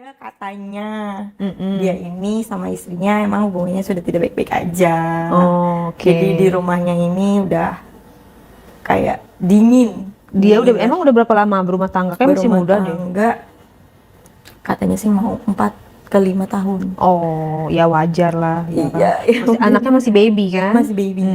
Katanya dia ini sama istrinya emang hubungannya sudah tidak baik-baik aja. Oke. Jadi di rumahnya ini udah kayak dingin. Dia udah Dingin. emang udah berapa lama berumah tangga? Kayak masih Berumah muda deh. tangga, katanya sih mau 4 ke 5 tahun. Oh, ya wajar lah. Iya, Anaknya masih baby kan? masih baby.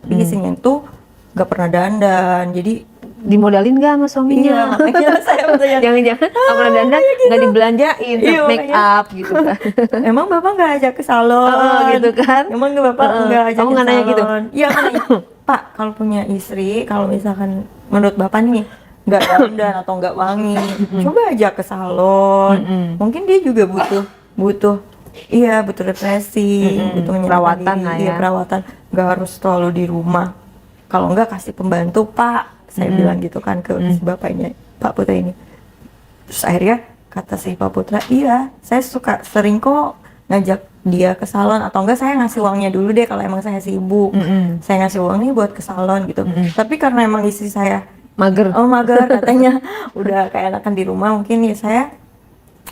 Tapi istrinya tuh gak pernah dandan, jadi Dimodalin gak sama suaminya? makanya saya bertanya, Jangan-jangan gak pernah dandan, gak dibelanjain Iya, make up gitu kan? emang bapak nggak ajak ke salon? Gitu kan? Emang bapak nggak ajak Kamu ke nggak nanya gitu? salon? Iya, aku nanya, Pak, kalau punya istri, kalau misalkan menurut bapak nih nggak dandan atau nggak wangi, coba ajak ke salon. Mungkin dia juga butuh refreshing, butuh menyenangkan Perawatan diri. lah Iya, ya. perawatan, nggak harus selalu di rumah. Kalau nggak kasih pembantu, Pak, saya bilang gitu kan ke si bapaknya Pak Putra ini. Terus akhirnya kata si Pak Putra, iya, saya suka sering kok ngajak dia ke salon, atau enggak saya ngasih uangnya dulu deh kalau emang saya sibuk. Saya ngasih uangnya buat ke salon gitu. Tapi karena emang istri saya Mager. mager katanya, udah kayak enakan di rumah, mungkin ya saya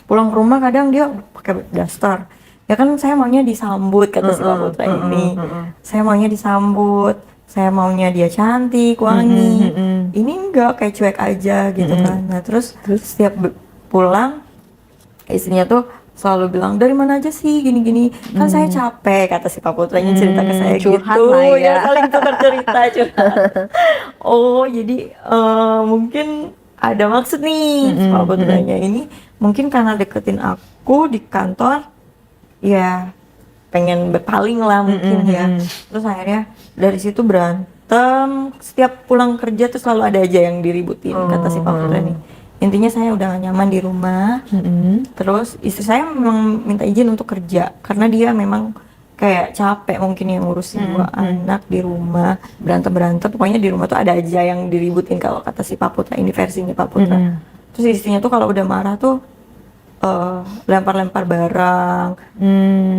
pulang ke rumah kadang dia pakai daster. Ya kan saya maunya disambut, kata si Pak Putra ini. Saya maunya disambut. Saya maunya dia cantik, wangi. Ini enggak, kayak cuek aja gitu kan. Nah terus setiap pulang, istrinya tuh selalu bilang, dari mana aja sih gini-gini, kan saya capek, kata si Pak Putra ini cerita ke saya Curhat gitu. lah ya. Saling tukar cerita, curhat. Oh jadi mungkin ada maksud nih si Pak Putranya ini, mungkin karena deketin aku di kantor, ya pengen berpaling lah mungkin ya. Terus akhirnya dari situ berantem, setiap pulang kerja tuh selalu ada aja yang diributin, kata si Pak Putra nih. Intinya saya udah gak nyaman di rumah. Terus istri saya memang minta izin untuk kerja karena dia memang kayak capek mungkin yang ngurusin 2 anak di rumah, berantem pokoknya di rumah tuh ada aja yang diributin kalau kata si Pak Putra ini, versinya Pak Putra. Terus istrinya tuh kalau udah marah tuh lempar-lempar barang,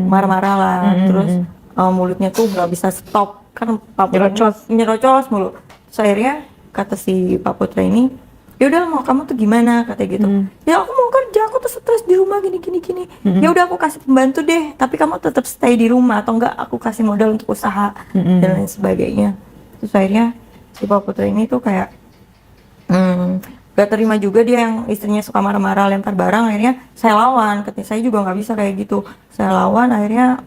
marah-marah lah, terus mulutnya tuh nggak bisa stop, kan Pak Putra nyerocos mulu. Terus akhirnya kata si Pak Putra ini, ya udah mau kamu tuh gimana, katanya gitu. Ya aku mau kerja, aku tuh stres di rumah gini. Ya udah aku kasih pembantu deh, tapi kamu tetap stay di rumah, atau enggak aku kasih modal untuk usaha dan lain sebagainya. Terus akhirnya si Pak Putra ini tuh kayak gak terima juga dia yang istrinya suka marah-marah lempar barang. Akhirnya saya lawan, katanya saya juga nggak bisa kayak gitu. Saya lawan, akhirnya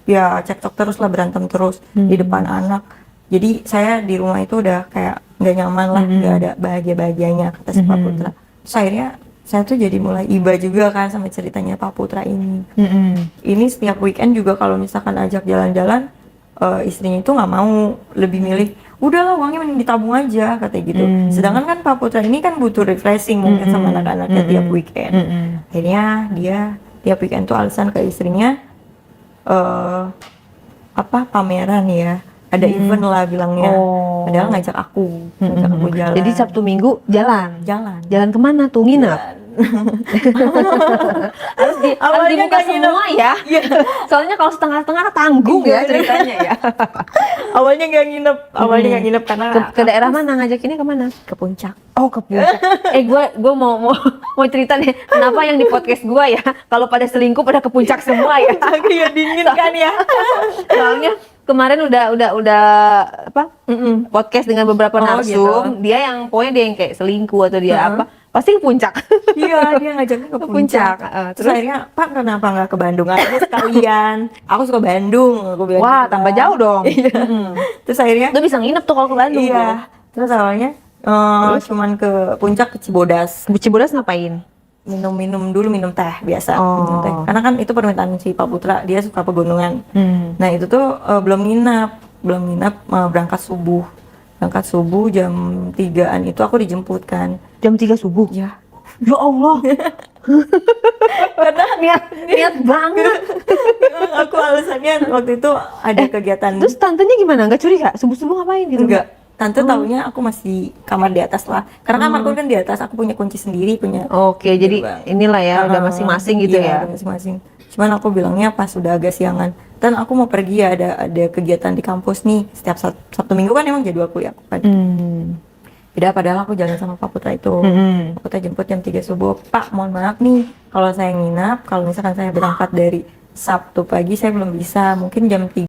ya cekcok terus lah, berantem terus di depan anak. Jadi saya di rumah itu udah kayak nggak nyaman lah, nggak ada bahagia-bahagianya, kata si Pak Putra. Terus akhirnya saya tuh jadi mulai iba juga kan sama ceritanya Pak Putra ini. Ini setiap weekend juga kalau misalkan ajak jalan-jalan, istrinya itu nggak mau, lebih milih udahlah uangnya mending ditabung aja, katanya gitu. Sedangkan kan Pak Putra ini kan butuh refreshing mungkin sama anak-anaknya tiap weekend. Akhirnya dia tiap weekend tuh alasan ke istrinya pameran ya, ada event lah bilangnya. Padahal ngajak aku jalan. Jadi Sabtu Minggu jalan kemana tuh, nginep? harus dibuka semua ya. Soalnya kalau setengah-setengah tanggung ya ceritanya ya. Awalnya nggak nginep karena Ke daerah mana ngajakinnya, kemana? ke puncak. Oh, ke puncak. Gue mau cerita nih, kenapa yang di podcast gue ya kalau pada selingkuh pada ke puncak semua ya. Iya dingin kan ya. Soalnya kemarin udah podcast dengan beberapa narsum, gitu. dia yang kayak selingkuh atau dia pasti ke puncak. Iya, dia ngajaknya ke puncak. Terus akhirnya, Pak kenapa nggak ke Bandung aja sekalian? Aku suka Bandung, aku bilang. Wah, gitu tambah kan. jauh dong. Terus akhirnya Lu bisa nginep tuh kalau ke Bandung. iya. Terus awalnya cuman ke puncak, ke Cibodas. Ke Cibodas ngapain? Minum teh biasa. Minum teh. Oh. Karena kan itu permintaan si Pak Putra, dia suka pegunungan. Nah itu tuh belum nginap, berangkat subuh jam 3-an itu aku dijemput kan. Jam 3 subuh? Ya. Ya Allah. Karena Niat banget. aku alasannya waktu itu ada kegiatan. Terus tantenya gimana? Nggak curiga? Subuh-subuh ngapain gitu? Enggak. Tante taunya aku masih kamar di atas lah. Karena kamarku kan di atas, aku punya kunci sendiri, punya. Oke, jadi inilah ya, udah masing-masing gitu iya, ya. udah masing-masing. Cuman aku bilangnya pas udah agak siangan. Dan aku mau pergi ya, ada kegiatan di kampus nih. Setiap Sabtu Minggu kan emang jadwal kuliah aku kan. Beda, padahal aku jalan sama Pak Putra itu. Mm-mm. Pak Putra jemput jam 3 subuh. Pak, mohon maaf nih, kalau saya nginap, kalau misalkan saya berangkat dari Sabtu pagi, saya belum bisa. Mungkin jam 3